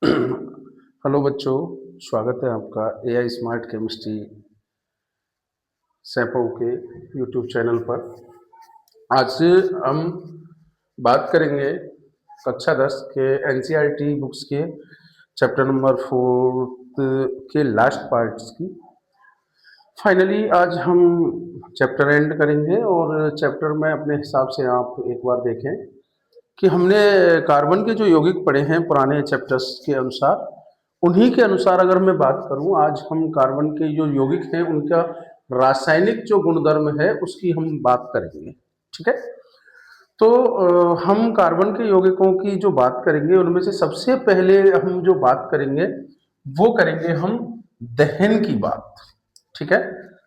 Hello बच्चों, स्वागत है आपका एआई स्मार्ट केमिस्ट्री सैपो के यूट्यूब चैनल पर। आज हम बात करेंगे कक्षा 10 के एनसीईआरटी बुक्स के चैप्टर नंबर 4 के लास्ट पार्ट्स की। फाइनली आज हम चैप्टर एंड करेंगे और चैप्टर में अपने हिसाब से आप एक बार देखें कि हमने कार्बन के जो यौगिक पढ़े हैं पुराने चैप्टर्स के अनुसार, उन्हीं के अनुसार अगर मैं बात करूं, आज हम कार्बन के जो यौगिक हैं उनका रासायनिक जो गुणधर्म है उसकी हम बात करेंगे। ठीक है, तो हम कार्बन के यौगिकों की जो बात करेंगे उनमें से सबसे पहले हम जो बात करेंगे वो करेंगे हम दहन की बात। ठीक है,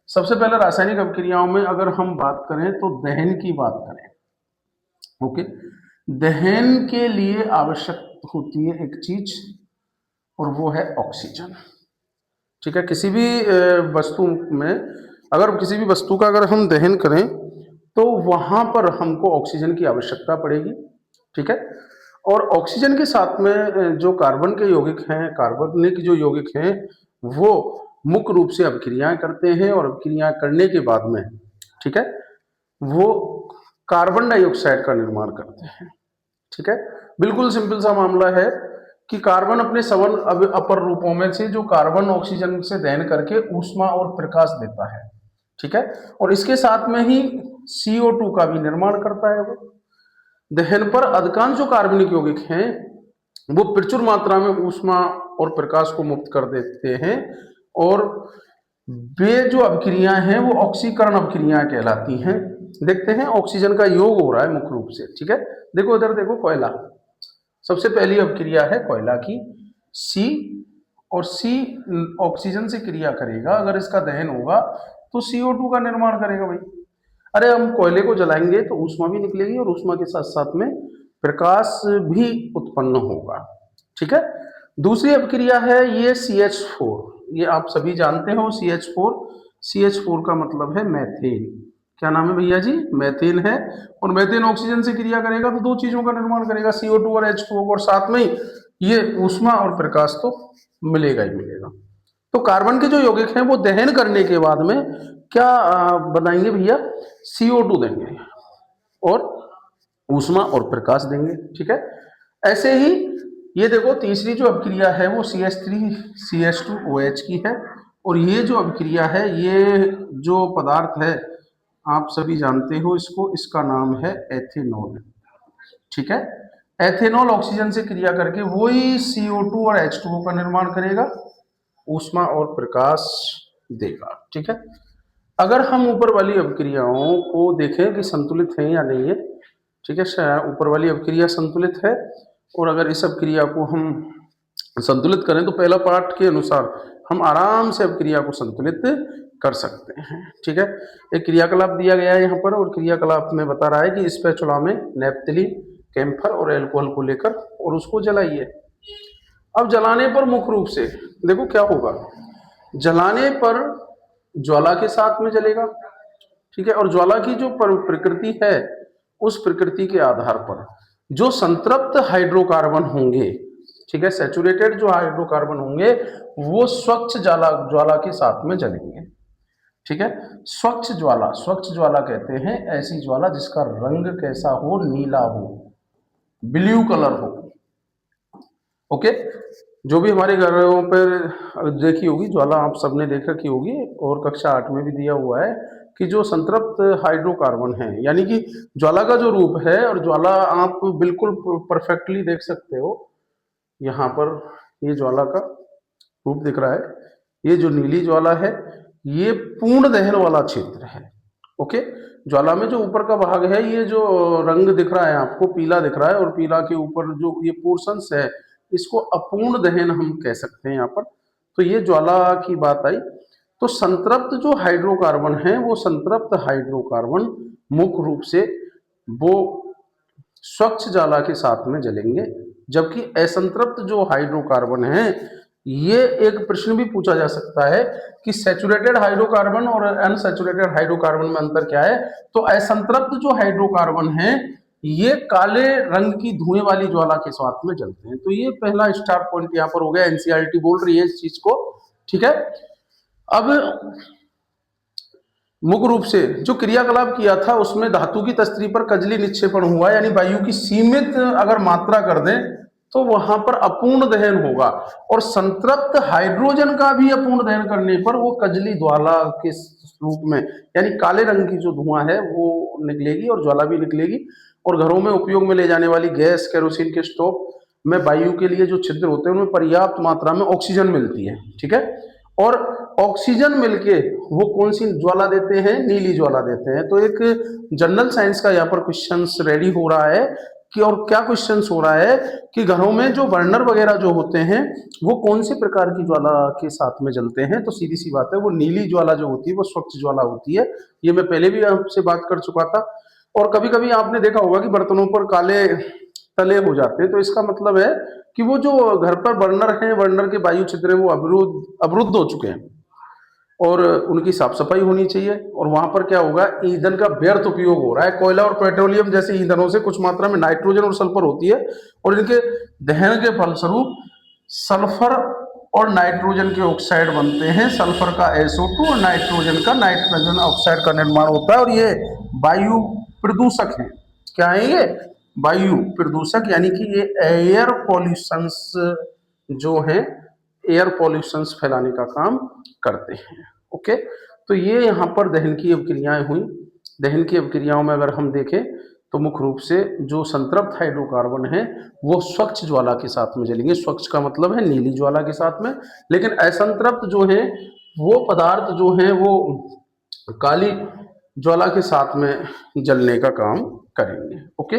सबसे पहले रासायनिक अभिक्रियाओं में अगर हम बात करें तो दहन की बात करें। ओके, दहन के लिए आवश्यक होती है एक चीज और वो है ऑक्सीजन। ठीक है, किसी भी वस्तु में अगर किसी भी वस्तु का अगर हम दहन करें तो वहां पर हमको ऑक्सीजन की आवश्यकता पड़ेगी। ठीक है, और ऑक्सीजन के साथ में जो कार्बन के यौगिक हैं, कार्बनिक जो यौगिक हैं, वो मुख्य रूप से अभिक्रियाएं करते हैं और अभिक्रियाएं करने के बाद में, ठीक है, वो कार्बन डाइऑक्साइड का निर्माण करते हैं। ठीक है, बिल्कुल सिंपल सा मामला है कि कार्बन अपने सवन अपर रूपों में से जो कार्बन ऑक्सीजन से दहन करके ऊष्मा और प्रकाश देता है। ठीक है, और इसके साथ में ही CO2 का भी निर्माण करता है। वो दहन पर अधिकांश जो कार्बनिक यौगिक हैं वो प्रचुर मात्रा में ऊष्मा और प्रकाश को मुक्त कर देते हैं और वे जो अभिक्रियाएं हैं वो ऑक्सीकरण अभिक्रियाएं कहलाती हैं। देखते हैं ऑक्सीजन का योग हो रहा है मुख्य रूप से। ठीक है, देखो इधर देखो, कोयला सबसे पहली अभिक्रिया है कोयला की, सी, और सी ऑक्सीजन से क्रिया करेगा। अगर इसका दहन होगा तो CO2 का निर्माण करेगा भाई। अरे हम कोयले को जलाएंगे तो ऊष्मा भी निकलेगी और ऊष्मा के साथ साथ में प्रकाश भी उत्पन्न होगा। ठीक है, दूसरी अभिक्रिया है ये CH4। ये आप सभी जानते हो CH4। CH4 का मतलब है मैथेन। क्या नाम है भैया जी? मैथेन है। और मैथेन ऑक्सीजन से क्रिया करेगा तो दो चीजों का निर्माण करेगा, CO2 और H2O, और साथ में ही ये ऊष्मा और प्रकाश तो मिलेगा ही मिलेगा। तो कार्बन के जो यौगिक हैं वो दहन करने के बाद में क्या बनाएंगे भैया? CO2 देंगे और ऊष्मा और प्रकाश देंगे। ठीक है, ऐसे ही ये देखो तीसरी जो अभिक्रिया है वो CH3CH2OH की है। और ये जो अभिक्रिया है, ये जो पदार्थ है आप सभी जानते हो इसको, इसका नाम है एथेनॉल। ठीक है, एथेनॉल ऑक्सीजन से क्रिया करके वही CO2 और H2O का निर्माण करेगा, ऊष्मा और प्रकाश देगा। ठीक है, अगर हम ऊपर वाली अभिक्रियाओं को देखें कि संतुलित है या नहीं है, ठीक है, ऊपर वाली अभिक्रिया संतुलित है और अगर इस अभिक्रिया को हम संतुलित करें तो पहला पाठ के अनुसार हम आराम से अभिक्रिया को संतुलित कर सकते हैं। ठीक है, एक क्रियाकलाप दिया गया है यहाँ पर और क्रियाकलाप में बता रहा है कि स्पैचुला में नेपथलीन, कैम्फर और एल्कोहल को लेकर और उसको जलाइए। अब जलाने पर मुख्य रूप से देखो क्या होगा, जलाने पर ज्वाला के साथ में जलेगा। ठीक है, और ज्वाला की जो प्रकृति है उस प्रकृति के आधार पर जो संतृप्त हाइड्रोकार्बन होंगे, ठीक है, सैचुरेटेड जो हाइड्रोकार्बन होंगे वो स्वच्छ ज्वाला के साथ में जलेंगे। ठीक है, स्वच्छ ज्वाला कहते हैं ऐसी ज्वाला जिसका रंग कैसा हो? नीला हो, ब्लू कलर हो। ओके, जो भी हमारे घरों पर देखी होगी ज्वाला, आप सबने देख रखी होगी और कक्षा 8 में भी दिया हुआ है कि जो संतृप्त हाइड्रोकार्बन है, यानी कि ज्वाला का जो रूप है, और ज्वाला आप बिल्कुल परफेक्टली देख सकते हो यहाँ पर, ये ज्वाला का रूप दिख रहा है। ये जो नीली ज्वाला है ये पूर्ण दहन वाला क्षेत्र है। ओके, ज्वाला में जो ऊपर का भाग है, ये जो रंग दिख रहा है आपको पीला दिख रहा है, और पीला के ऊपर जो ये पोर्शंस है इसको अपूर्ण दहन हम कह सकते हैं यहाँ पर। तो ये ज्वाला की बात आई। तो संतृप्त जो हाइड्रोकार्बन है वो संतृप्त हाइड्रोकार्बन मुख्य रूप से वो स्वच्छ ज्वाला के साथ में जलेंगे, जबकि असंतृप्त जो हाइड्रोकार्बन है, ये एक प्रश्न भी पूछा जा सकता है कि सैचुरेटेड हाइड्रोकार्बन और अनसैचुरेटेड हाइड्रोकार्बन में अंतर क्या है? तो असंतृप्त जो हाइड्रोकार्बन है ये काले रंग की धुएं वाली ज्वाला के साथ में जलते हैं। तो ये पहला स्टार पॉइंट यहाँ पर हो गया, एनसीईआरटी बोल रही है इस चीज को। ठीक है, अब मुख्य रूप से जो क्रियाकलाप किया था उसमें धातु की तस्तरी पर कजली निक्षेपण हुआ, यानी वायु की सीमित अगर मात्रा कर दें तो वहां पर अपूर्ण दहन होगा, और संतृप्त हाइड्रोजन का भी अपूर्ण दहन करने पर वो कजली ज्वाला के रूप में, यानी काले रंग की जो धुआं है वो निकलेगी और ज्वाला भी निकलेगी। और घरों में उपयोग में ले जाने वाली गैस, केरोसिन के स्टोव में वायु के लिए जो छिद्र होते हैं उनमें पर्याप्त मात्रा में ऑक्सीजन मिलती है। ठीक है, और ऑक्सीजन मिलके वो कौन सी ज्वाला देते हैं, नीली ज्वाला देते हैं। तो एक जनरल साइंस का यहाँ पर क्वेश्चंस रेडी हो रहा है कि, और क्या क्वेश्चंस हो रहा है कि घरों में जो बर्नर वगैरह जो होते हैं वो कौन से प्रकार की ज्वाला के साथ में जलते हैं। तो सीधी सी बात है, वो नीली ज्वाला जो होती है वो स्वच्छ ज्वाला होती है। ये मैं पहले भी आपसे बात कर चुका था। और कभी कभी आपने देखा होगा कि बर्तनों पर काले तले हो जाते हैं, तो इसका मतलब है कि वो जो घर पर बर्नर है, बर्नर के वायु छिद्र वो अवरुद्ध हो चुके हैं और उनकी साफ सफाई होनी चाहिए। और वहां पर क्या होगा, ईंधन का व्यर्थ उपयोग हो रहा है। कोयला और पेट्रोलियम जैसे ईंधनों से कुछ मात्रा में नाइट्रोजन और सल्फर होती है, और इनके दहन के फलस्वरूप सल्फर और नाइट्रोजन के ऑक्साइड बनते हैं। सल्फर का SO2 और नाइट्रोजन का नाइट्रोजन ऑक्साइड का निर्माण होता है, और ये वायु प्रदूषक है। क्या है ये, वायु प्रदूषक, यानी कि ये एयर पॉल्यूशंस जो है, एयर पॉल्यूशंस फैलाने का काम करते हैं। ओके, तो ये यहाँ पर दहन की अवक्रियाएं हुई। दहन की अवक्रियाओं में अगर हम देखें तो मुख्य रूप से जो संतृप्त हाइड्रोकार्बन है वो स्वच्छ ज्वाला के साथ में जलेंगे। स्वच्छ का मतलब है नीली ज्वाला के साथ में, लेकिन असंतृप्त जो है वो पदार्थ जो है वो काली ज्वाला के साथ में जलने का काम करेंगे। ओके,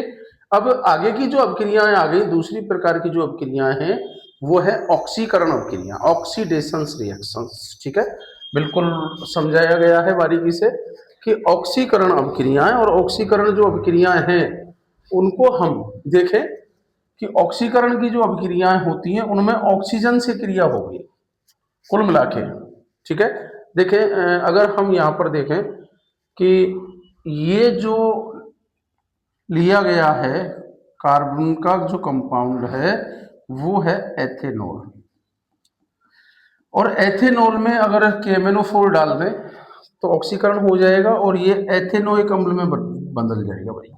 अब आगे की जो अवक्रियाएं आ गई, दूसरी प्रकार की जो अवक्रियाएं हैं वो है ऑक्सीकरण अवक्रिया, ऑक्सीडेशन रिएक्शंस। ठीक है, बिल्कुल समझाया गया है बारीकी से कि ऑक्सीकरण अवक्रियाएं, और ऑक्सीकरण जो अवक्रियाएं हैं उनको हम देखें कि ऑक्सीकरण की जो अवक्रियाएं होती हैं उनमें ऑक्सीजन से क्रिया होगी कुल मिला के। ठीक है, देखें अगर हम यहाँ पर देखें कि ये जो लिया गया है कार्बन का जो कंपाउंड है वो है एथेनॉल, और एथेनॉल में अगर KMnO4 डाल दें तो ऑक्सीकरण हो जाएगा और ये एथेनोइक अम्ल में बदल जाएगा भाई।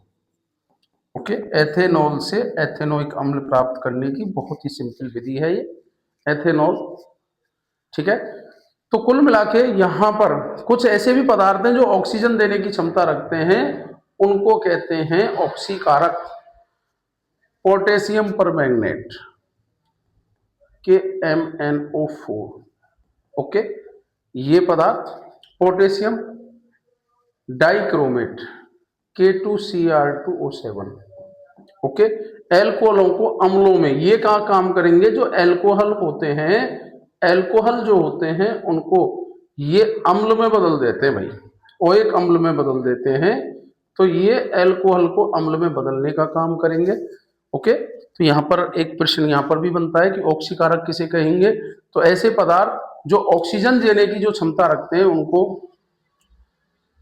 ओके, एथेनॉल से एथेनोइक अम्ल प्राप्त करने की बहुत ही सिंपल विधि है ये एथेनॉल। ठीक है, तो कुल मिला के यहाँ पर कुछ ऐसे भी पदार्थ हैं जो ऑक्सीजन देने की क्षमता रखते हैं, उनको कहते हैं ऑक्सीकारक। Potassium permanganate KMnO4। ओके, ये पदार्थ, पोटेशियम डाइक्रोमेट K2Cr2O7। ओके, एल्कोहलों को अम्लों में ये कहाँ काम करेंगे, जो एल्कोहल होते हैं, एल्कोहल जो होते हैं उनको ये अम्ल में बदल देते हैं भाई, ओएक अम्ल में बदल देते हैं। तो ये एल्कोहल को अम्ल में बदलने का काम करेंगे। ओके, तो यहाँ पर एक प्रश्न यहाँ पर भी बनता है कि ऑक्सीकारक किसे कहेंगे। तो ऐसे पदार्थ जो ऑक्सीजन देने की जो क्षमता रखते हैं उनको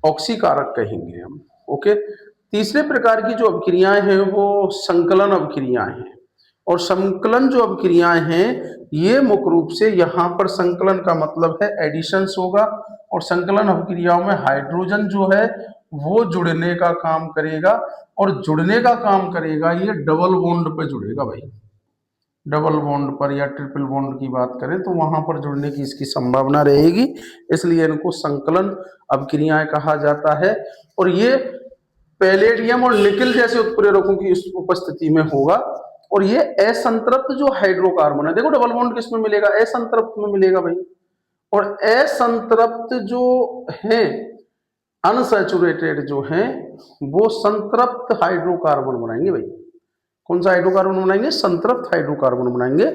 ऑक्सीकारक कहेंगे हम। ओके, तीसरे प्रकार की जो अवक्रियाएं हैं वो संकलन अवक्रियाएं हैं, और संकलन जो अवक्रियाएं हैं ये मुख्य रूप से यहाँ पर संकलन का मतलब है एडिशंस होगा, और संकलन अवक्रियाओं में हाइड्रोजन जो है वो जुड़ने का काम करेगा, और जुड़ने का काम करेगा ये डबल बॉन्ड पे जुड़ेगा भाई। डबल बॉन्ड पर या ट्रिपल बॉन्ड की बात करें तो वहां पर जुड़ने की इसकी संभावना रहेगी, इसलिए इनको संकलन अवक्रियाएं कहा जाता है। और ये पैलेडियम और निकिल जैसे उत्प्रेरकों की उपस्थिति में होगा। और ये असंतृप्त जो हाइड्रोकार्बन है, देखो डबल बॉन्ड किसमें मिलेगा, असंतृप्त में मिलेगा भाई। और असंतृप्त जो है, अनसैचुरेटेड जो है, वो संतृप्त हाइड्रोकार्बन बनाएंगे भाई। कौन सा हाइड्रोकार्बन बनाएंगे, संतृप्त हाइड्रोकार्बन बनाएंगे।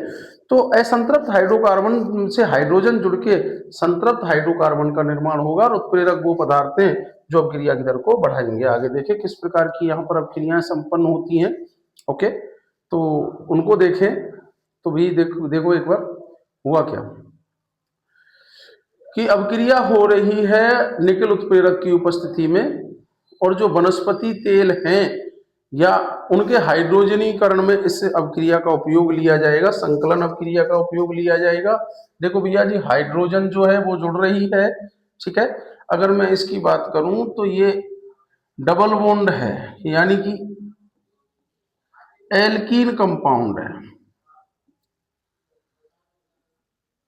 तो असंतृप्त हाइड्रोकार्बन से हाइड्रोजन जुड़ के संतृप्त हाइड्रोकार्बन का निर्माण होगा, और उत्प्रेरक वो पदार्थ हैं जो अवक्रिया की दर को बढ़ाएंगे। आगे देखें किस प्रकार की यहाँ पर अवक्रियाएं संपन्न होती हैं। ओके, तो उनको देखें तो भी देखो एक बार हुआ क्या कि अवक्रिया हो रही है निकल उत्प्रेरक की उपस्थिति में, और जो वनस्पति तेल हैं या उनके हाइड्रोजनीकरण में इस अवक्रिया का उपयोग लिया जाएगा, संकलन अवक्रिया का उपयोग लिया जाएगा। देखो भैया जी, हाइड्रोजन जो है वो जुड़ रही है, ठीक है। अगर मैं इसकी बात करूं तो ये डबल बॉन्ड है, यानी कि एल्कीन कंपाउंड है,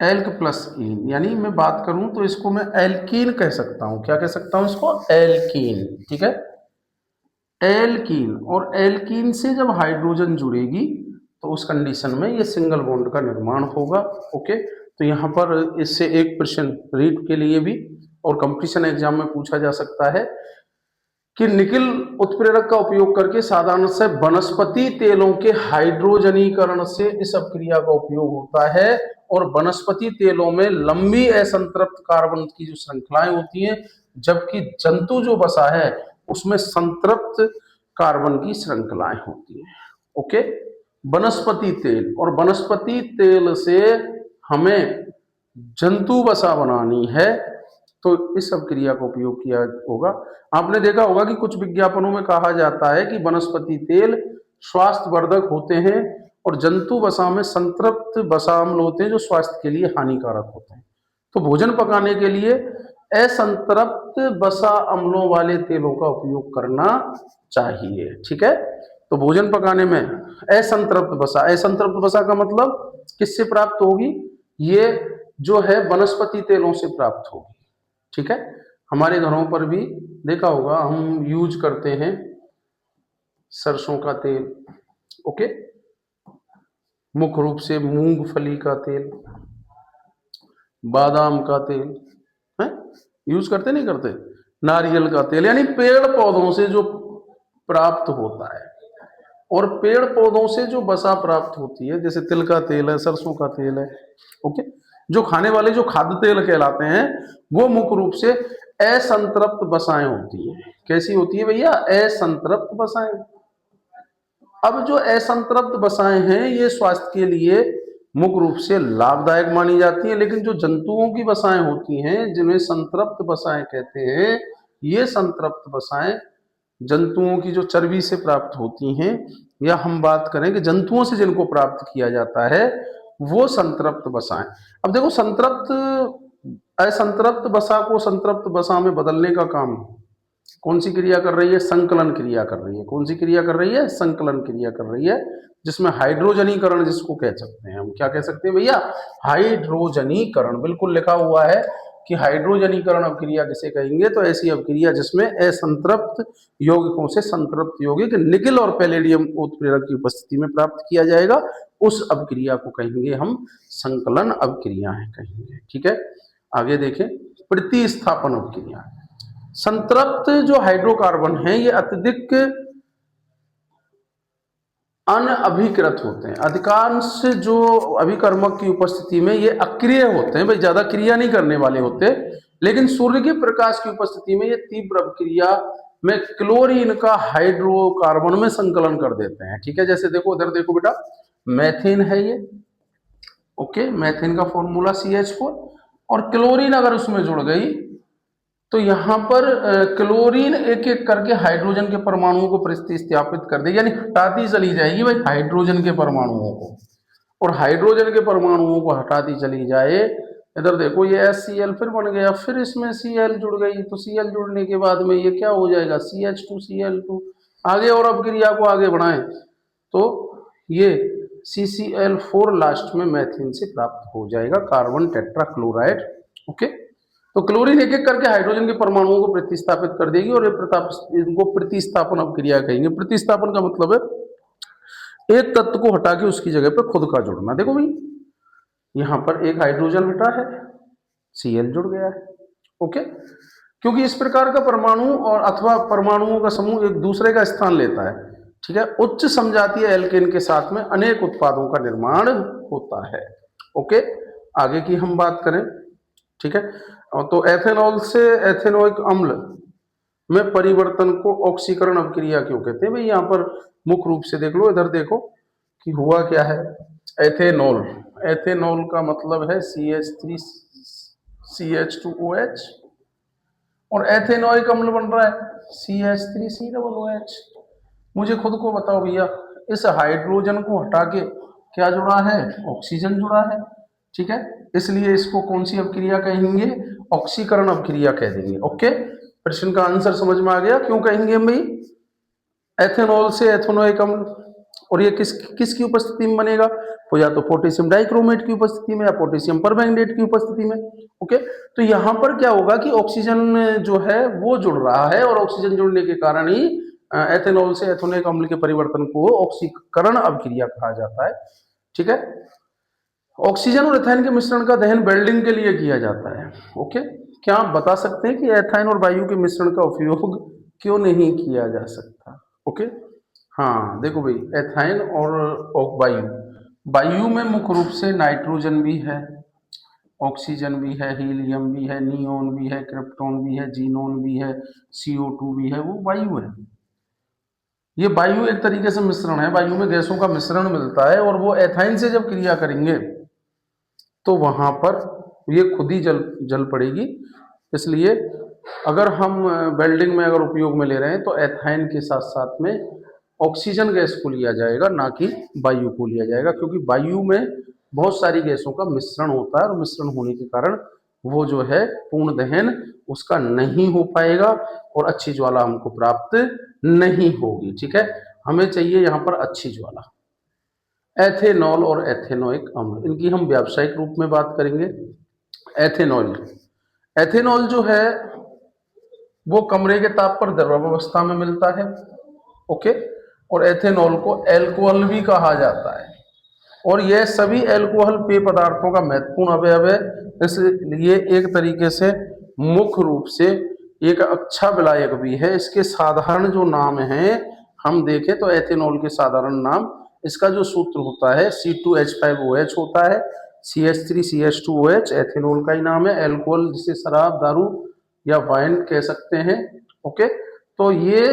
एल्क प्लस इन, यानी मैं बात करूं तो इसको मैं एल्कीन कह सकता हूं। क्या कह सकता हूं इसको? एल्कीन, ठीक है, एल्कीन। और एल्कीन से जब हाइड्रोजन जुड़ेगी तो उस कंडीशन में ये सिंगल बॉन्ड का निर्माण होगा। ओके, तो यहाँ पर इससे एक प्रश्न रीड के लिए भी और कंपटीशन एग्जाम में पूछा जा सकता है कि निकिल उत्प्रेरक का उपयोग करके साधारण से वनस्पति तेलों के हाइड्रोजनीकरण से इस अपक्रिया का उपयोग होता है। और वनस्पति तेलों में लंबी असंतृप्त कार्बन की जो श्रृंखलाएं होती हैं, जबकि जंतु जो बसा है उसमें संतृप्त कार्बन की श्रृंखलाएं होती हैं। ओके, वनस्पति तेल, और वनस्पति तेल से हमें जंतु वसा बनानी है तो इस अवक्रिया का उपयोग किया होगा। आपने देखा होगा कि कुछ विज्ञापनों में कहा जाता है कि वनस्पति तेल स्वास्थ्यवर्धक होते हैं और जंतु वसा में संतृप्त वसा अम्ल होते हैं जो स्वास्थ्य के लिए हानिकारक होते हैं। तो भोजन पकाने के लिए असंतृप्त वसा अम्लों वाले तेलों का उपयोग करना चाहिए, ठीक है। तो भोजन पकाने में असंतृप्त वसा, असंतृप्त वसा का मतलब किससे प्राप्त होगी? ये जो है वनस्पति तेलों से प्राप्त होगी, ठीक है। हमारे घरों पर भी देखा होगा हम यूज करते हैं सरसों का तेल, ओके, मुख्य रूप से मूंगफली का तेल, बादाम का तेल है, यूज करते नहीं करते, नारियल का तेल, यानी पेड़ पौधों से जो प्राप्त होता है। और पेड़ पौधों से जो वसा प्राप्त होती है, जैसे तिल का तेल है, सरसों का तेल है, ओके, जो खाने वाले जो खाद्य तेल कहलाते हैं वो मुख्य रूप से असंतृप्त वसाएं होती हैं। कैसी होती है भैया? असंतृप्त वसाएं। अब जो असंतृप्त वसाएं हैं ये स्वास्थ्य के लिए मुख्य रूप से लाभदायक मानी जाती हैं, लेकिन जो जंतुओं की वसाएं होती हैं जिन्हें संतृप्त वसाएं कहते हैं, ये संतृप्त वसाएं जंतुओं की जो चर्बी से प्राप्त होती हैं, या हम बात करें कि जंतुओं से जिनको प्राप्त किया जाता है वो संतृप्त वसाएं। अब देखो, असंतृप्त वसा को संतृप्त वसा में बदलने का काम कौन सी क्रिया कर रही है? संकलन क्रिया कर रही है। कौन सी क्रिया कर रही है? संकलन क्रिया कर रही है, जिसमें हाइड्रोजनीकरण जिसको कह सकते हैं हम। क्या कह सकते हैं भैया? हाइड्रोजनीकरण। बिल्कुल लिखा हुआ है कि हाइड्रोजनीकरण अवक्रिया किसे कहेंगे? तो ऐसी अवक्रिया जिसमें असंतृप्त यौगिकों से संतृप्त यौगिक निकिल और पैलेडियम उत्प्रेरक की उपस्थिति में प्राप्त किया जाएगा, उस अवक्रिया को कहेंगे हम संकलन अवक्रिया है कहेंगे, ठीक है। आगे देखें, प्रतिस्थापन अवक्रिया। संतृप्त जो हाइड्रोकार्बन है ये अत्यधिक अनअभिकृत होते हैं। अधिकांश जो अभिकर्मक की उपस्थिति में ये अक्रिय होते हैं, भाई ज्यादा क्रिया नहीं करने वाले होते, लेकिन सूर्य के प्रकाश की उपस्थिति में ये तीव्र अभिक्रिया में क्लोरीन का हाइड्रोकार्बन में संकलन कर देते हैं, ठीक है। जैसे देखो, उधर देखो बेटा, मैथेन है ये, ओके, मैथेन का फॉर्मूला CH4, और क्लोरीन अगर उसमें जुड़ गई तो यहां पर क्लोरीन एक एक करके हाइड्रोजन के परमाणुओं को प्रतिस्थापित कर देगी, यानी हटाती चली जाएगी भाई हाइड्रोजन के परमाणुओं को। और हाइड्रोजन के परमाणुओं को हटाती चली जाए, इधर देखो ये HCl फिर बन गया, फिर इसमें Cl जुड़ गई, तो Cl जुड़ने के बाद में ये क्या हो जाएगा? CH2Cl2। आगे और अब क्रिया को आगे बढ़ाएं तो ये CCl4 लास्ट में मैथेन से प्राप्त हो जाएगा, कार्बन टेट्राक्लोराइड, ओके। तो क्लोरीन एक एक करके हाइड्रोजन के परमाणुओं को प्रतिस्थापित कर देगी, और इनको प्रतिस्थापन अवक्रिया कहेंगे। प्रतिस्थापन का मतलब है एक तत्व को हटा के उसकी जगह पर खुद का जुड़ना। देखो भाई, यहां पर एक हाइड्रोजन हटा है, Cl जुड़ गया है, ओके। क्योंकि इस प्रकार का परमाणु और अथवा परमाणुओं का समूह एक दूसरे का स्थान लेता है, ठीक है। उच्च समजातीय एल्केन के साथ में अनेक उत्पादों का निर्माण होता है, ओके। आगे की हम बात करें, ठीक है, तो एथेनॉल से एथेनोइक अम्ल में परिवर्तन को ऑक्सीकरण अवक्रिया क्यों कहते हैं? भाई यहाँ पर मुख्य रूप से देख लो, इधर देखो कि हुआ क्या है। एथेनॉल, एथेनॉल का मतलब है CH3 CH2OH, और एथेनोइक अम्ल बन रहा है CH3COOH। मुझे खुद को बताओ भैया, इस हाइड्रोजन को हटा के क्या जुड़ा है, ऑक्सीजन जुड़ा है, ठीक है। इसलिए इसको कौन सी अपक्रिया कहेंगे, ऑक्सीकरण अपक्रिया कह देंगे। ओके, प्रश्न का आंसर समझ में आ गया क्यों कहेंगे हम भाई एथेनॉल से एथेनोइक अम्ल। और ये किसकी उपस्थिति में बनेगा, तो या तो पोटेशियम डाइक्रोमेट की उपस्थिति में या पोटेशियम परमैंगनेट की उपस्थिति में। ओके, तो यहां पर क्या होगा कि ऑक्सीजन जो है वो जुड़ रहा है और ऑक्सीजन जुड़ने के कारण ही एथेनॉल से एथेनोइक अम्ल के परिवर्तन को ऑक्सीकरण अभिक्रिया कहा जाता है, ठीक है। ऑक्सीजन और एथाइन के मिश्रण का दहन वेल्डिंग के लिए किया जाता है। ओके, क्या आप बता सकते हैं कि एथाइन और वायु के मिश्रण का उपयोग क्यों नहीं किया जा सकता। ओके, हाँ देखो भाई, एथाइन और वायु, वायु में मुख्य रूप से नाइट्रोजन भी है, ऑक्सीजन भी है, हीलियम भी है, नियोन भी है, क्रिप्टॉन भी है, जीनोन भी है, CO2 भी है, वो वायु है। ये वायु एक तरीके से मिश्रण है, वायु में गैसों का मिश्रण मिलता है और वो एथाइन से जब क्रिया करेंगे तो वहां पर ये खुद ही जल पड़ेगी। इसलिए अगर हम वेल्डिंग में अगर उपयोग में ले रहे हैं तो एथाइन के साथ साथ में ऑक्सीजन गैस को लिया जाएगा, ना कि वायु को लिया जाएगा, क्योंकि वायु में बहुत सारी गैसों का मिश्रण होता है और मिश्रण होने के कारण वो जो है पूर्ण दहन उसका नहीं हो पाएगा और अच्छी ज्वाला हमको प्राप्त नहीं होगी, ठीक है। हमें चाहिए यहाँ पर अच्छी ज्वाला। एथेनॉल और एथेनोइक अम्ल, इनकी हम व्यावसायिक रूप में बात करेंगे। एथेनॉल, एथेनॉल जो है वो कमरे के ताप पर द्रव अवस्था में मिलता है। ओके, और एथेनॉल को एल्कोहल भी कहा जाता है और यह सभी एल्कोहल पेय पदार्थों का महत्वपूर्ण अवयव है। इसलिए एक तरीके से मुख्य रूप से एक अच्छा विलायक भी है। इसके साधारण जो नाम है हम देखें तो एथेनॉल के साधारण नाम, इसका जो सूत्र होता है C2H5OH होता है, CH3CH2OH एथेनॉल का ही नाम है। एल्कोहल जिसे शराब, दारू या वाइन कह सकते हैं। ओके, तो ये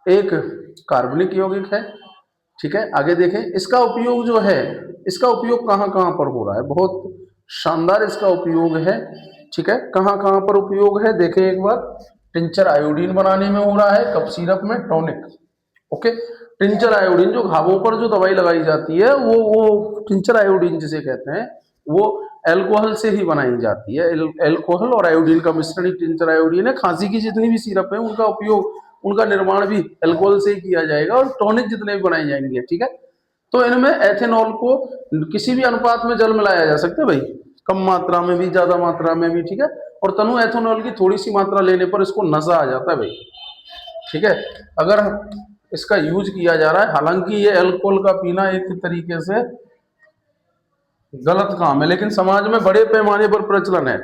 एक कार्बनिक यौगिक है, ठीक है। आगे देखें, इसका उपयोग जो है, इसका उपयोग कहाँ कहाँ पर हो रहा है, बहुत शानदार इसका उपयोग है, ठीक है। कहाँ कहाँ पर उपयोग है देखें एक बार, टिंचर आयोडीन बनाने में हो रहा है, कफ सिरप में, टॉनिक। ओके, टिंचर आयोडीन जो घावों पर जो दवाई लगाई जाती है वो टिंचर आयोडीन जिसे कहते हैं वो एल्कोहल से ही बनाई जाती है। एल्कोहल और आयोडीन का मिश्रण ही टिंचर आयोडीन है। खांसी की जितनी भी सिरप है उनका उपयोग, उनका निर्माण भी एल्कोहल से ही किया जाएगा और टॉनिक जितने भी बनाए जाएंगे, ठीक है। तो इनमें एथेनॉल को किसी भी अनुपात में जल मिलाया जा सकता है भाई, कम मात्रा में भी, ज्यादा मात्रा में भी, ठीक है। और तनु एथेनॉल की थोड़ी सी मात्रा लेने पर इसको नशा आ जाता है भाई, ठीक है। अगर इसका यूज किया जा रहा है, हालांकि ये अल्कोहल का पीना एक तरीके से गलत काम है लेकिन समाज में बड़े पैमाने पर प्रचलन है,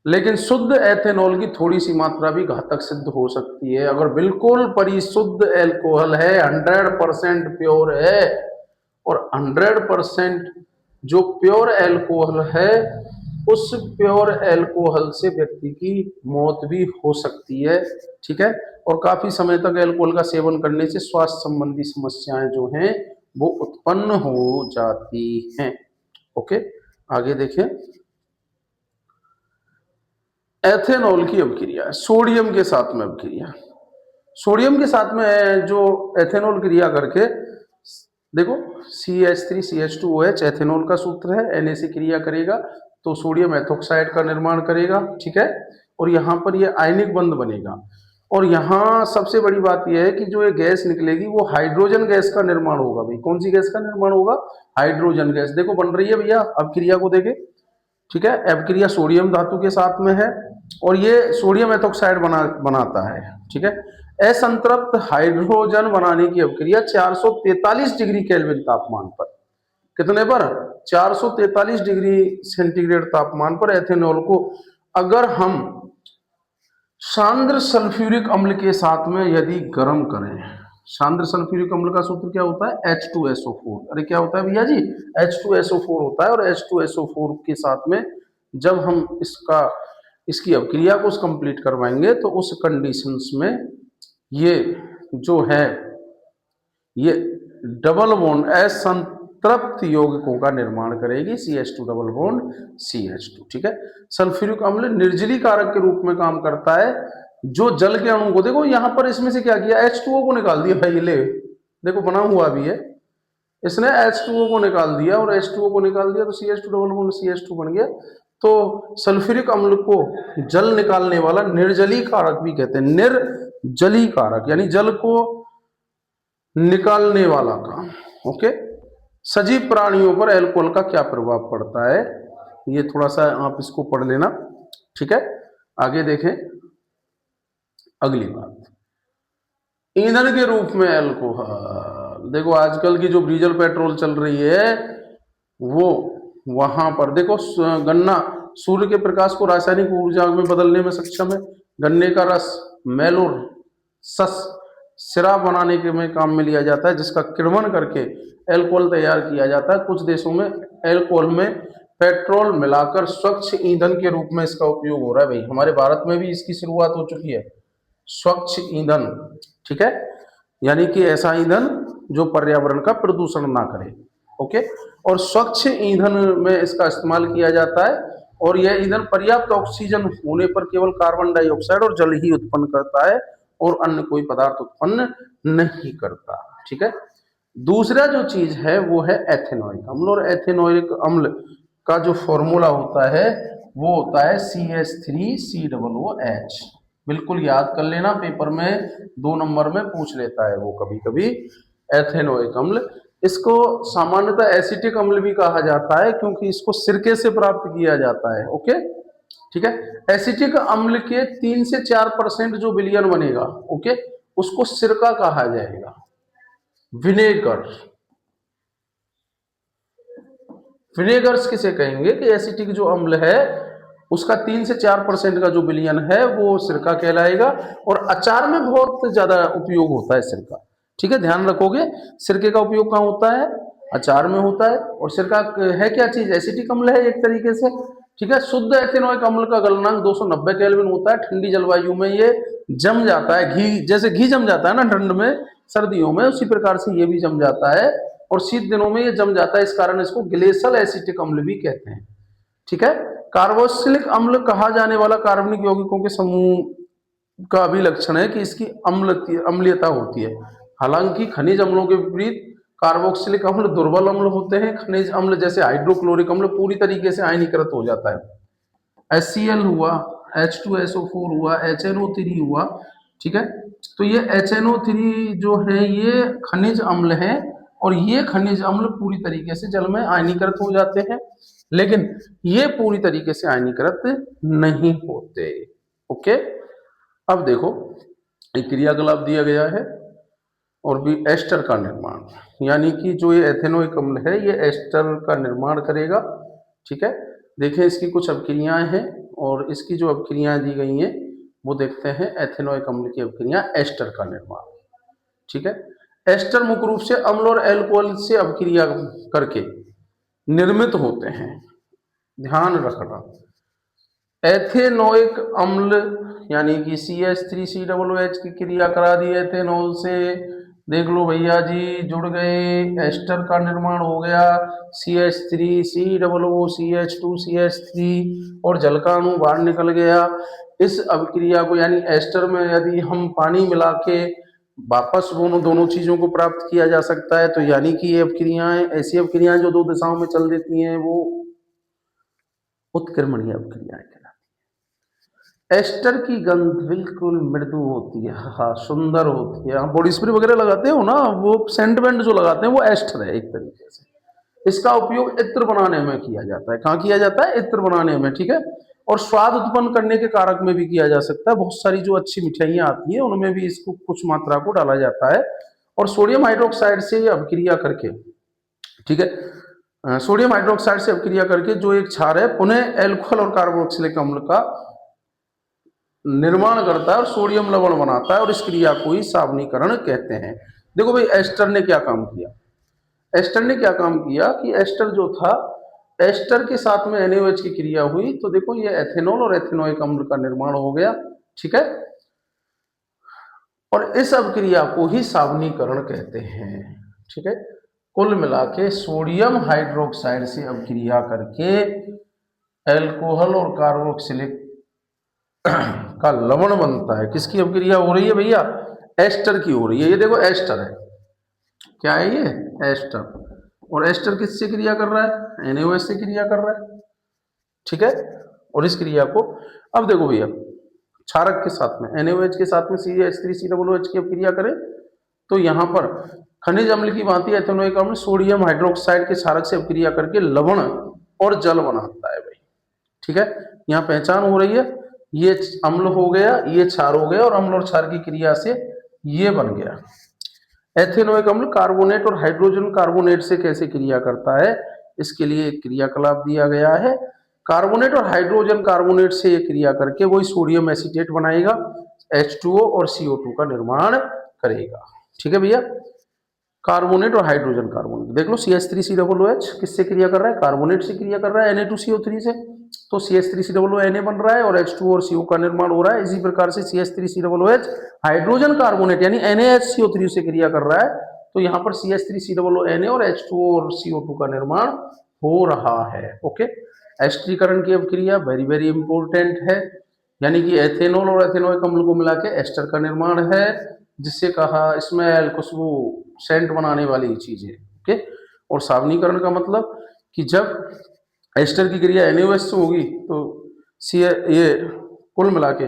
लेकिन शुद्ध एथेनॉल की थोड़ी सी मात्रा भी घातक सिद्ध हो सकती है। अगर बिल्कुल परिशुद्ध अल्कोहल है, 100% प्योर है, और 100% जो प्योर अल्कोहल है उस प्योर अल्कोहल से व्यक्ति की मौत भी हो सकती है, ठीक है। और काफी समय तक अल्कोहल का सेवन करने से स्वास्थ्य संबंधी समस्याएं जो हैं वो उत्पन्न हो जाती हैं। ओके, आगे देखें, एथेनॉल की अपक्रिया सोडियम के साथ में अपक्रिया। सोडियम के साथ में जो एथेनॉल क्रिया करके, देखो CH3CH2OH एथेनॉल का सूत्र है, Na से क्रिया करेगा तो सोडियम एथोक्साइड का निर्माण करेगा, ठीक है। और यहाँ पर ये आयनिक बंध बनेगा। और यहाँ सबसे बड़ी बात यह है कि जो ये गैस निकलेगी वो हाइड्रोजन गैस का निर्माण होगा भाई। कौन सी गैस का निर्माण होगा, हाइड्रोजन गैस। देखो बन रही है भैया अपक्रिया को देखे, ठीक है। अपक्रिया सोडियम धातु के साथ में है और ये सोडियम एथोक्साइड बनाता है, ठीक है। असंतृप्त हाइड्रोजन बनाने की अपक्रिया 443 डिग्री केल्विन तापमान पर, कितने पर, 443 डिग्री सेंटीग्रेड तापमान पर एथेनॉल को अगर हम सांद्र सल्फ्यूरिक अम्ल के साथ में यदि गर्म करें, सांद्र सल्फ्यूरिक अम्ल का सूत्र क्या होता है, H2SO4। अरे क्या होता है भैया जी, H2SO4 होता है। और H2SO4 के साथ में जब हम इसकी अपक्रिया को कंप्लीट करवाएंगे तो उस कंडीशंस में ये जो है ये डबल बॉन्ड असंतृप्त यौगिकों का निर्माण करेगी, CH2 डबल बॉन्ड CH2, ठीक है। सल्फ्यूरिक अम्ल निर्जलीकारक के रूप में काम करता है, जो जल के अणु को देखो यहां पर इसमें से क्या किया, H2O को निकाल दिया भाई, ले देखो बना हुआ भी है, इसने H2O को निकाल दिया और H2O को निकाल दिया तो CH2 डबल बॉन्ड CH2 बन गया। तो सल्फ्यूरिक अम्ल को जल निकालने वाला निर्जली कारक भी कहते हैं, निर्जली कारक यानी जल को निकालने वाला काम। ओके, सजीव प्राणियों पर एल्कोहल का क्या प्रभाव पड़ता है, ये थोड़ा सा आप इसको पढ़ लेना, ठीक है। आगे देखें अगली बात, ईंधन के रूप में एल्कोहल। देखो आजकल की जो डीजल पेट्रोल चल रही है वो, वहां पर देखो गन्ना सूर्य के प्रकाश को रासायनिक ऊर्जा में बदलने में सक्षम है। गन्ने का रस मेलोसस शराब बनाने के में काम में लिया जाता है, जिसका किण्वन करके एल्कोहल तैयार किया जाता है। कुछ देशों में एल्कोहल में पेट्रोल मिलाकर स्वच्छ ईंधन के रूप में इसका उपयोग हो रहा है। भाई हमारे भारत में भी इसकी शुरुआत हो चुकी है, स्वच्छ ईंधन, ठीक है, यानी कि ऐसा ईंधन जो पर्यावरण का प्रदूषण ना करे। ओके, और स्वच्छ ईंधन में इसका इस्तेमाल किया जाता है और यह ईंधन पर्याप्त ऑक्सीजन होने पर केवल कार्बन डाइऑक्साइड और जल ही उत्पन्न करता है और अन्य कोई पदार्थ उत्पन्न नहीं करता, ठीक है। दूसरा जो चीज है वो है एथेनॉइक अम्ल, और एथेनॉइक अम्ल का जो फॉर्मूला होता है वो होता है CH3COOH। बिल्कुल याद कर लेना, पेपर में 2 नंबर में पूछ लेता है वो कभी कभी, एथेनॉइक अम्ल। इसको सामान्यतः एसिटिक अम्ल भी कहा जाता है क्योंकि इसको सिरके से प्राप्त किया जाता है। ओके, ठीक है। एसिटिक अम्ल के 3 से 4% जो विलयन बनेगा, ओके, उसको सिरका कहा जाएगा, विनेगर। विनेगर्स किसे कहेंगे कि एसिटिक जो अम्ल है उसका 3 से 4% का जो विलयन है वो सिरका कहलाएगा। और अचार में बहुत ज्यादा उपयोग होता है सिरका, ठीक है, ध्यान रखोगे। सिरके का उपयोग कहाँ होता है, अचार में होता है। और सिरका है क्या चीज, एसिटिक अम्ल है एक तरीके से, ठीक है। शुद्ध एथेनॉइक अम्ल का गलनांक 290 केल्विन होता है। ठंडी जलवायु में ये जम जाता है, घी जैसे घी जम जाता है ना ठंड में सर्दियों में, उसी प्रकार से ये भी जम जाता है और शीत दिनों में ये जम जाता है। इस कारण इसको ग्लेशियल एसिटिक अम्ल भी कहते हैं, ठीक है। कार्बोक्सिलिक अम्ल कहा जाने वाला कार्बनिक यौगिकों के समूह का अभिलक्षण है कि इसकी अम्लीयता होती है। हालांकि खनिज अम्लों के विपरीत कार्बोक्सिलिक अम्ल दुर्बल अम्ल होते हैं। खनिज अम्ल जैसे हाइड्रोक्लोरिक अम्ल पूरी तरीके से आयनीकृत हो जाता है। HCl हुआ, H2SO4 हुआ, HNO3 हुआ, ठीक है। तो ये HNO3 जो है ये खनिज अम्ल है और ये खनिज अम्ल पूरी तरीके से जल में आयनीकृत हो जाते हैं, लेकिन ये पूरी तरीके से आयनीकृत नहीं होते। ओके, अब देखो एक क्रियाकलाप दिया गया है और भी एस्टर का निर्माण, यानी कि जो ये एथेनोइक अम्ल है ये एस्टर का निर्माण करेगा, ठीक है। देखें इसकी कुछ अभिक्रियाएं हैं और इसकी जो अभिक्रियाएं दी गई हैं वो देखते हैं। एथेनोइक अम्ल की अभिक्रिया एस्टर का निर्माण, ठीक है। एस्टर मुख्य रूप से अम्ल और एल्कोहल से अभिक्रिया करके निर्मित होते हैं, ध्यान रखना। एथेनोइक अम्ल यानी कि CH3COOH की क्रिया करा दी एथेनॉल से, देख लो भैया जी जुड़ गए, एस्टर का निर्माण हो गया, CH3COOCH2CH3 और जल का अणु बाहर निकल गया। इस अभिक्रिया को यानी एस्टर में यदि हम पानी मिला के वापस दोनों चीजों को प्राप्त किया जा सकता है, तो यानी कि ये अभिक्रियाएं ऐसी अभिक्रियाएं जो 2 दिशाओं में चल देती हैं वो उत्क्रमणीय अभिक्रियाएं कहलाती हैं। एस्टर की गंध बिल्कुल मृदु होती है, हाँ सुंदर होती है। बॉडी स्प्रे वगैरह लगाते हो ना, वो सेंट वेंट जो लगाते हैं वो एस्टर है एक तरीके से। इसका उपयोग इत्र बनाने में किया जाता है। कहाँ किया जाता है, इत्र बनाने में, ठीक है। और स्वाद उत्पन्न करने के कारक में भी किया जा सकता है। बहुत सारी जो अच्छी मिठाइयाँ आती हैं उनमें भी इसको कुछ मात्रा को डाला जाता है। और सोडियम हाइड्रोक्साइड से ये अभिक्रिया करके, ठीक है, सोडियम हाइड्रोक्साइड से अभिक्रिया करके जो एक क्षार है पुनः एल्कोहल और कार्बोक्सिलिक अम्ल का निर्माण करता है और सोडियम लवण बनाता है और इस क्रिया को ही सावनीकरण कहते हैं। देखो भाई एस्टर ने क्या काम किया, एस्टर ने क्या काम किया कि एस्टर जो था, एस्टर के साथ में NaOH की क्रिया हुई तो देखो ये एथेनॉल और एथेनोइक अम्ल का निर्माण हो गया, ठीक है। और इस अभिक्रिया को ही सावनीकरण कहते हैं, ठीक है। कुल मिला के सोडियम हाइड्रोक्साइड से अभिक्रिया करके एल्कोहल और कार्बोक्सिलिक का लवण बनता है। किसकी अभिक्रिया हो रही है भैया? एस्टर की हो रही है। ये देखो एस्टर है, क्या है ये? एस्टर। और एस्टर किससे क्रिया कर रहा है? NaOH से क्रिया कर रहा है, ठीक है। और इस क्रिया को अब देखो भैया, क्षारक के साथ में NaOH के साथ में CH3COOH की क्रिया करें तो यहाँ पर खनिज अम्ल की भांति एथेनोइक अम्ल सोडियम हाइड्रोक्साइड के क्षारक से अभिक्रिया करके लवण और जल बनाता है भाई, ठीक है। यहाँ पहचान हो रही है, ये अम्ल हो गया, ये क्षार हो गया, और अम्ल और क्षार की क्रिया से ये बन गया। एथेनोइक अम्ल कार्बोनेट और हाइड्रोजन कार्बोनेट से कैसे क्रिया करता है, इसके लिए एक क्रियाकलाप दिया गया है। कार्बोनेट और हाइड्रोजन कार्बोनेट से ये क्रिया करके वही सोडियम एसीटेट बनाएगा, H2O और CO2 का निर्माण करेगा, ठीक है भैया। कार्बोनेट और हाइड्रोजन कार्बोनेट देख लो, CH3COOH किससे क्रिया कर रहा है? कार्बोनेट से क्रिया कर रहा है Na2CO3 से, तो CH3COO Na बन रहा है और H2O और CO का निर्माण हो रहा है। इसी प्रकार से CH3COOH हाइड्रोजन कार्बोनेट यानी NaHCO3 से क्रिया कर रहा है, तो यहाँ पर CH3COO Na और H2O और CO2 का निर्माण हो रहा है। ओके, एस्टरीकरण की अभिक्रिया वेरी वेरी इंपॉर्टेंट है, यानी कि एथेनॉल और एथेनोइक अम्ल को मिला के एस्टर का निर्माण है, जिससे कहा स्मेल, खुशबू, सेंट बनाने वाली चीज है। ओके, और सावनीकरण का मतलब कि जब एस्टर की क्रिया NaOH से होगी तो ये कुल मिला के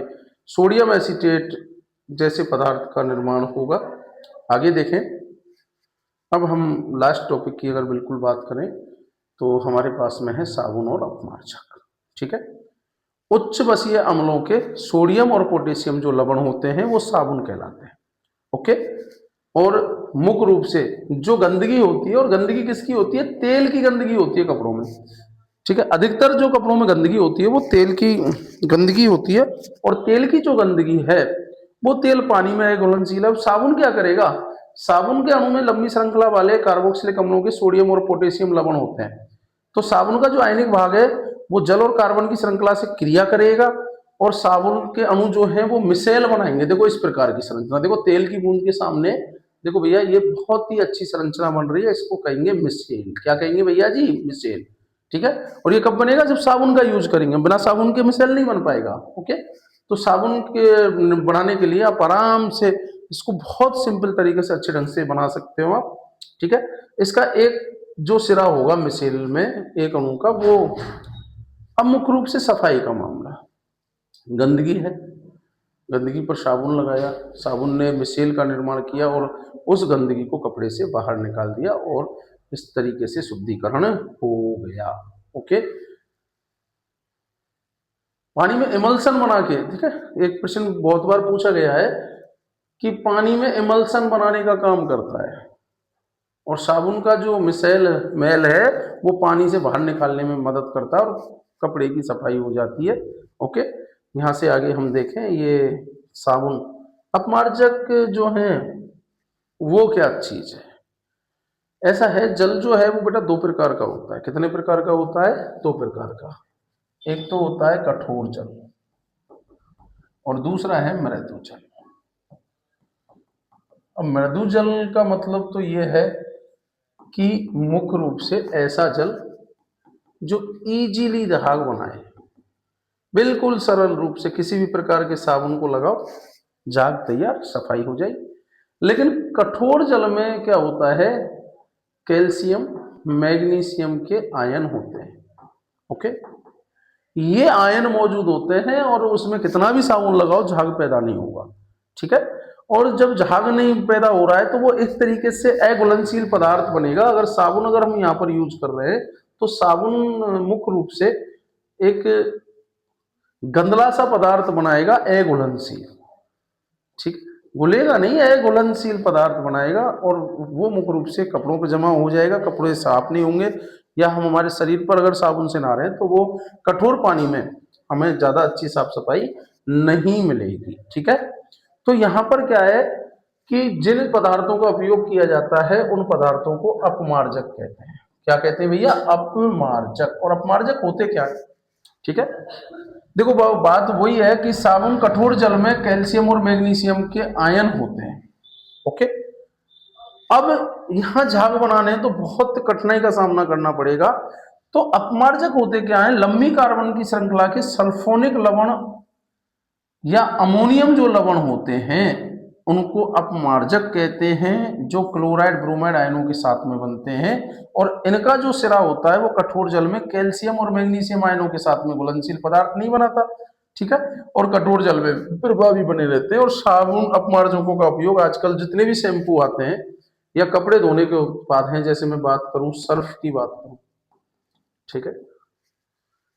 सोडियम एसीटेट जैसे पदार्थ का निर्माण होगा। आगे देखें, अब हम लास्ट टॉपिक की अगर बिल्कुल बात करें तो हमारे पास में है साबुन और अपमार्जक, ठीक है। उच्च बसीय अम्लों के सोडियम और पोटेशियम जो लवण होते हैं वो साबुन कहलाते हैं। ओके, और मुख्य रूप से जो गंदगी होती है, और गंदगी किसकी होती है? तेल की गंदगी होती है कपड़ों में, ठीक है। अधिकतर जो कपड़ों में गंदगी होती है वो तेल की गंदगी होती है, और तेल की जो गंदगी है वो तेल पानी में घुलनशील है। साबुन क्या करेगा? साबुन के अणु में लंबी श्रृंखला वाले कार्बोक्सिलिक अम्लों के सोडियम और पोटेशियम लवण होते हैं, तो साबुन का जो आयनिक भाग है वो जल और कार्बन की श्रृंखला से क्रिया करेगा, और साबुन के अणु जो है वो मिसेल बनाएंगे। देखो इस प्रकार की संरचना, देखो तेल की बूंद के सामने देखो भैया, ये बहुत ही अच्छी संरचना बन रही है, इसको कहेंगे मिसेल। क्या कहेंगे भैया जी? मिसेल, ठीक है। और ये कब बनेगा? जब साबुन का यूज करेंगे, बिना साबुन के मिसेल नहीं बन पाएगा। ओके, तो साबुन के बनाने के लिए आप आराम से इसको बहुत सिंपल तरीके से अच्छे ढंग से बना सकते हो आप, ठीक है। इसका एक जो सिरा होगा मिसेल में एक अणु का, वो अब मुख्य रूप से सफाई का मामला, गंदगी है, गंदगी पर साबुन लगाया, साबुन ने मिसेल का निर्माण किया और उस गंदगी को कपड़े से बाहर निकाल दिया, और इस तरीके से शुद्धिकरण हो गया। ओके, पानी में इमल्सन बना के, ठीक है, एक प्रश्न बहुत बार पूछा गया है कि पानी में इमल्सन बनाने का काम करता है, और साबुन का जो मिसेल मैल है वो पानी से बाहर निकालने में मदद करता है और कपड़े की सफाई हो जाती है। ओके, यहाँ से आगे हम देखें, ये साबुन अपमार्जक जो है वो क्या चीज है? ऐसा है, जल जो है वो बेटा दो प्रकार का होता है। कितने प्रकार का होता है? दो प्रकार का। एक तो होता है कठोर जल, और दूसरा है मृदु जल। अब मृदु जल का मतलब तो ये है कि मुख्य रूप से ऐसा जल जो इजीली दाग बनाए, बिल्कुल सरल रूप से किसी भी प्रकार के साबुन को लगाओ, झाग तैयार, सफाई हो जाएगी। लेकिन कठोर जल में क्या होता है? कैल्शियम, मैग्नीशियम के आयन होते हैं। ओके, ये आयन मौजूद होते हैं, और उसमें कितना भी साबुन लगाओ झाग पैदा नहीं होगा, ठीक है। और जब झाग नहीं पैदा हो रहा है तो वो एक तरीके से अघुलनशील पदार्थ बनेगा। अगर साबुन अगर हम यहाँ पर यूज कर रहे हैं तो साबुन मुख्य रूप से एक गंदला सा पदार्थ बनाएगा, अघुलनशील, ठीक, घुलेगा नहीं, अघुलनशील पदार्थ बनाएगा, और वो मुख्य रूप से कपड़ों पर जमा हो जाएगा, कपड़े साफ नहीं होंगे, या हम हमारे शरीर पर अगर साबुन से नहा रहे हैं तो वो कठोर पानी में हमें ज्यादा अच्छी साफ सफाई नहीं मिलेगी, ठीक है। तो यहाँ पर क्या है कि जिन पदार्थों का उपयोग किया जाता है उन पदार्थों को अपमार्जक कहते हैं। क्या कहते हैं भैया? अपमार्जक। और अपमार्जक होते क्या है, ठीक है। देखो बात वही है कि साबुन कठोर जल में कैल्शियम और मैग्नीशियम के आयन होते हैं। ओके, अब यहां झाग बनाने तो बहुत कठिनाई का सामना करना पड़ेगा। तो अपमार्जक होते क्या है? लंबी कार्बन की श्रृंखला के सल्फोनिक लवण या अमोनियम जो लवण होते हैं उनको अपमार्जक कहते हैं, जो क्लोराइड ब्रोमाइड आयनों के साथ में बनते हैं। और इनका जो सिरा होता है वो कठोर जल में कैल्शियम और मैग्नीशियम आयनों के साथ में घुलनशील पदार्थ नहीं बनाता, ठीक है, और कठोर जल में प्रभावी बने रहते हैं। और साबुन अपमार्जकों का उपयोग आजकल जितने भी शैम्पू आते हैं या कपड़े धोने के उत्पाद हैं, जैसे मैं बात करूं सर्फ की बात करूं, ठीक है,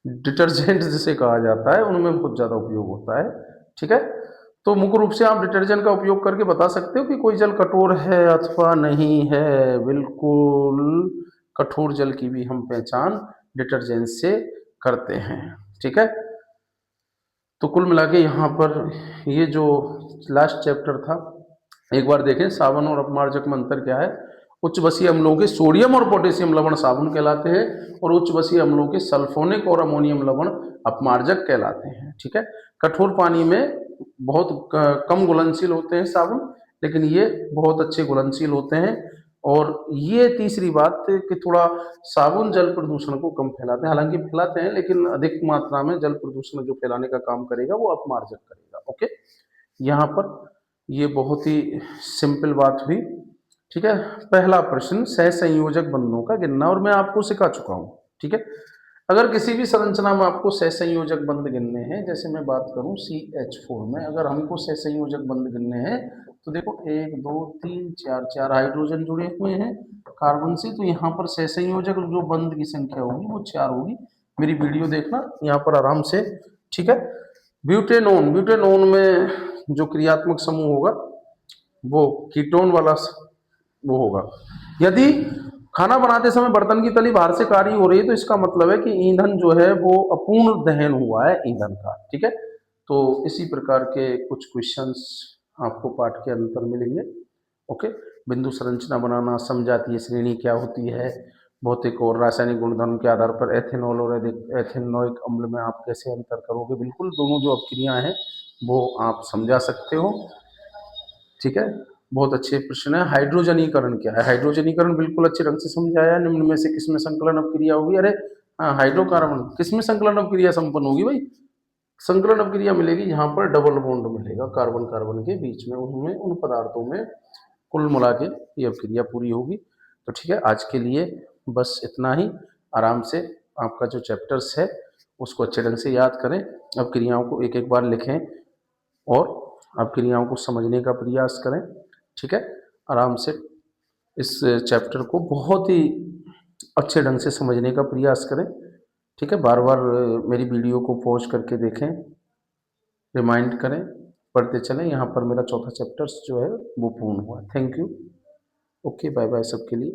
डिटर्जेंट जिसे कहा जाता है उनमें बहुत ज़्यादा उपयोग होता है, ठीक है। तो मुख्य रूप से आप डिटर्जेंट का उपयोग करके बता सकते हो कि कोई जल कठोर है अथवा नहीं है। बिल्कुल कठोर जल की भी हम पहचान डिटर्जेंट से करते हैं, ठीक है। तो कुल मिला के यहाँ पर ये जो लास्ट चैप्टर था, एक बार देखें साबुन और अपमार्जक में अंतर क्या है। उच्च बसीय अम्लों के सोडियम और पोटेशियम लवण साबुन कहलाते हैं और उच्च बसीय अम्लों के सल्फोनिक और अमोनियम लवण अपमार्जक कहलाते हैं, ठीक है। कठोर पानी में बहुत कम घुलनशील होते हैं साबुन, लेकिन ये बहुत अच्छे घुलनशील होते हैं। और ये तीसरी बात कि थोड़ा साबुन जल प्रदूषण को कम फैलाते हैं, हालांकि फैलाते हैं लेकिन अधिक मात्रा में जल प्रदूषण जो फैलाने का काम करेगा वो अपमार्जक करेगा। ओके, यहाँ पर ये बहुत ही सिंपल बात हुई, ठीक है। पहला प्रश्न सहसंयोजक बंधों का गिनना, और मैं आपको सिखा चुका हूँ, ठीक है। अगर किसी भी संरचना में आपको सहसंयोजक बंध गिनने हैं, जैसे मैं बात करूं CH4 में अगर हमको सहसंयोजक बंध गिनने हैं तो देखो 1 2 3 4 4 हाइड्रोजन जुड़े हुए हैं कार्बन से, तो यहाँ पर सहसंयोजक जो बंध की संख्या होगी वो 4 होगी। मेरी वीडियो देखना यहाँ पर आराम से, ठीक है। ब्यूटेनोन, ब्यूटेनोन में जो क्रियात्मक समूह होगा वो कीटोन वाला वो होगा। यदि खाना बनाते समय बर्तन की तली बाहर से काली हो रही है तो इसका मतलब है कि ईंधन जो है वो अपूर्ण दहन हुआ है ईंधन का, ठीक है। तो इसी प्रकार के कुछ क्वेश्चंस आपको पाठ के अंतर मिलेंगे। ओके, बिंदु संरचना बनाना, समजातीय श्रेणी क्या होती है, भौतिक और रासायनिक गुणधर्म के आधार पर एथेनॉल और एथेनोइक अम्ल में आप कैसे अंतर करोगे, बिल्कुल दोनों जो अपक्रियाएं हैं वो आप समझा सकते हो, ठीक है। बहुत अच्छे प्रश्न है। हाइड्रोजनीकरण क्या है, हाइड्रोजनीकरण बिल्कुल अच्छे ढंग से समझाया। निम्न में से किसमें संकलन अपक्रिया होगी, अरे हाँ हाइड्रोकार्बन, किसमें संकलन अपक्रिया संपन्न होगी भाई, संकलन अपक्रिया मिलेगी जहां पर डबल बॉन्ड मिलेगा कार्बन कार्बन के बीच में, उनमें उन पदार्थों में कुल मिला के ये अपक्रिया पूरी होगी। तो ठीक है, आज के लिए बस इतना ही। आराम से आपका जो चैप्टर्स है उसको अच्छे ढंग से याद करें, अपक्रियाओं को एक एक बार लिखें और अपक्रियाओं को समझने का प्रयास करें, ठीक है। आराम से इस चैप्टर को बहुत ही अच्छे ढंग से समझने का प्रयास करें, ठीक है। बार बार मेरी वीडियो को पॉज करके देखें, रिमाइंड करें, पढ़ते चलें। यहाँ पर मेरा चौथा चैप्टर्स जो है वो पूर्ण हुआ। Thank you. Okay, bye bye सबके लिए।